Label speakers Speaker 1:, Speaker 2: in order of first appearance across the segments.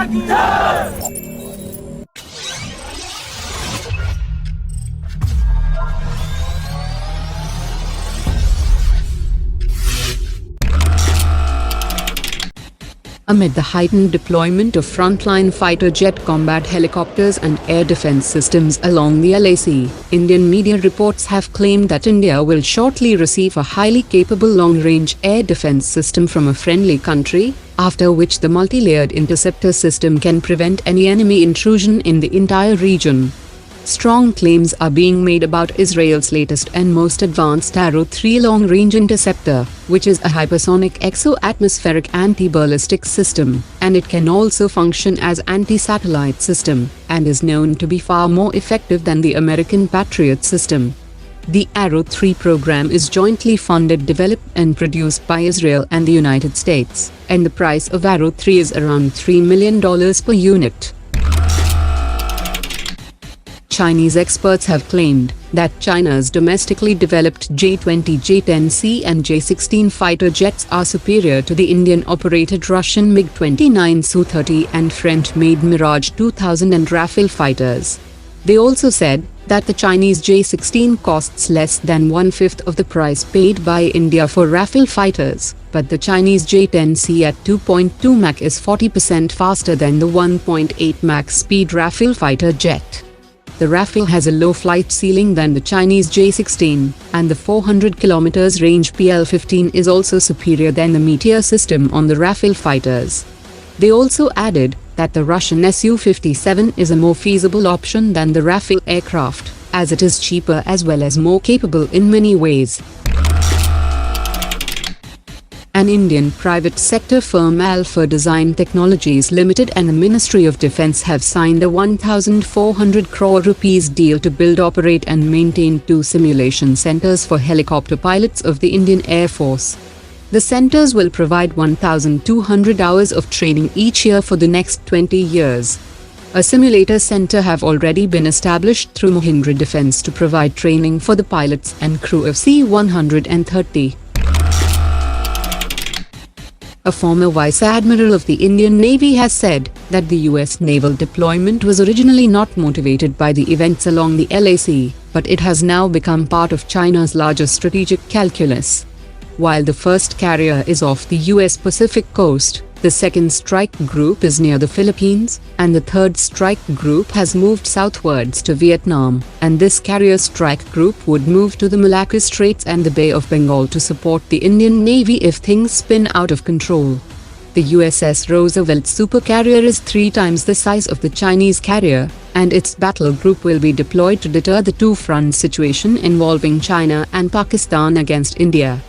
Speaker 1: Amid the heightened deployment of frontline fighter jet combat helicopters and air defense systems along the LAC, Indian media reports have claimed that India will shortly receive a highly capable long-range air defense system from a friendly country, after which the multi-layered interceptor system can prevent any enemy intrusion in the entire region. Strong claims are being made about Israel's latest and most advanced Arrow-3 long-range interceptor, which is a hypersonic exo-atmospheric anti-ballistic system, and it can also function as anti-satellite system, and is known to be far more effective than the American Patriot system. The Arrow-3 program is jointly funded, developed and produced by Israel and the United States, and the price of Arrow-3 is around $3 million per unit. Chinese experts have claimed that China's domestically developed J-20, J-10C and J-16 fighter jets are superior to the Indian-operated Russian MiG-29 Su-30 and French-made Mirage 2000 and Rafale fighters. They also said that the Chinese J-16 costs less than one-fifth of the price paid by India for Rafale fighters, but the Chinese J-10C at 2.2 Mach is 40% faster than the 1.8 Mach speed Rafale fighter jet. The Rafale has a low flight ceiling than the Chinese J-16, and the 400 km range PL-15 is also superior than the Meteor system on the Rafale fighters. They also added that the Russian Su-57 is a more feasible option than the Rafale aircraft, as it is cheaper as well as more capable in many ways. An Indian private sector firm Alpha Design Technologies Limited and the Ministry of Defence have signed a 1,400 crore rupees deal to build, operate and maintain 2 simulation centres for helicopter pilots of the Indian Air Force. The centres will provide 1,200 hours of training each year for the next 20 years. A simulator centre have already been established through Mahindra Defence to provide training for the pilots and crew of C-130. A former Vice Admiral of the Indian Navy has said that the US naval deployment was originally not motivated by the events along the LAC, but it has now become part of China's larger strategic calculus. While the first carrier is off the US Pacific coast, the second strike group is near the Philippines, and the third strike group has moved southwards to Vietnam, and this carrier strike group would move to the Malacca Straits and the Bay of Bengal to support the Indian Navy if things spin out of control. The USS Roosevelt supercarrier is 3 times the size of the Chinese carrier, and its battle group will be deployed to deter the two-front situation involving China and Pakistan against India.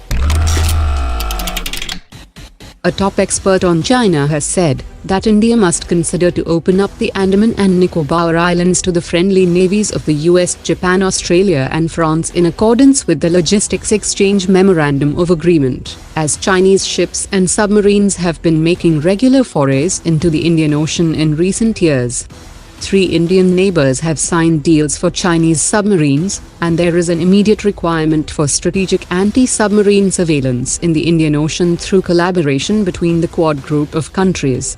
Speaker 1: A top expert on China has said that India must consider to open up the Andaman and Nicobar Islands to the friendly navies of the US, Japan, Australia and France in accordance with the Logistics Exchange Memorandum of Agreement, as Chinese ships and submarines have been making regular forays into the Indian Ocean in recent years. 3 Indian neighbors have signed deals for Chinese submarines, and there is an immediate requirement for strategic anti-submarine surveillance in the Indian Ocean through collaboration between the Quad group of countries.